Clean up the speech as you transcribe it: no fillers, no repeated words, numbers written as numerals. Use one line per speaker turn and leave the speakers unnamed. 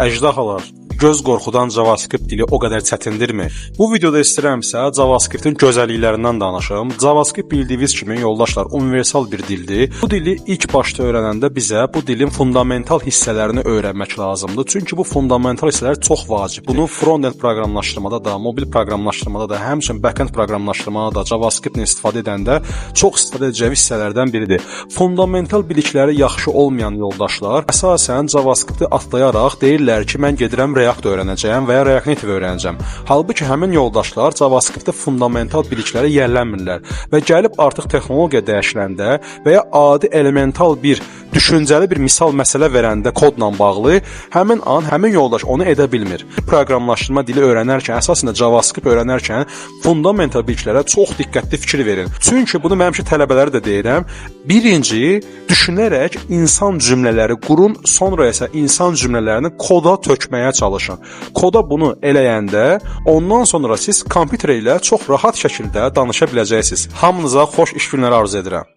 Əjdahalar, göz qorxudan JavaScript dili o qədər çətindirmi? Bu videoda istəyirəmsə JavaScript'in gözəlliklərindən danışım. JavaScript bildiyiniz kimi yoldaşlar universal bir dildir. Bu dili ilk başda öyrənəndə bizə bu dilin fundamental hissələrini öyrənmək lazımdır. Çünki bu fundamental hissələr çox vacibdir. Bunu front-end proqramlaşdırmada da, mobil proqramlaşdırmada da, həmçinin back-end proqramlaşdırmada da JavaScript-ni istifadə edəndə çox istifadə edəcəyi hissələrdən biridir. Fundamental bilikləri yaxşı olmayan yoldaşlar əsasən JavaScript-i atlayaraq deyirlər ki, mən gedirəm React öyrənəcəyəm və ya React Native öyrənəcəm. Halbuki həmin yoldaşlar JavaScript-də fundamental bilikləri yiyələnmirlər və gəlib artıq texnologiya dəyişiləndə və ya adi elemental bir düşüncəli bir misal məsələ verəndə kodla bağlı həmin an həmin yoldaş onu edə bilmir. Proqramlaşdırma dili öyrənərkən, əsasında JavaScript öyrənərkən fundamental biliklərə çox diqqətli fikir verin. Çünki bunu mənim ki tələbələrə də deyirəm. Birinci, düşünərək insan cümlələri qurun, sonra isə insan cümlələrini koda tökməyə çalışın. Koda bunu eləyəndə, ondan sonra siz kompüter ilə çox rahat şəkildə danışa biləcəksiniz. Hamınıza xoş iş günləri arzu edirəm.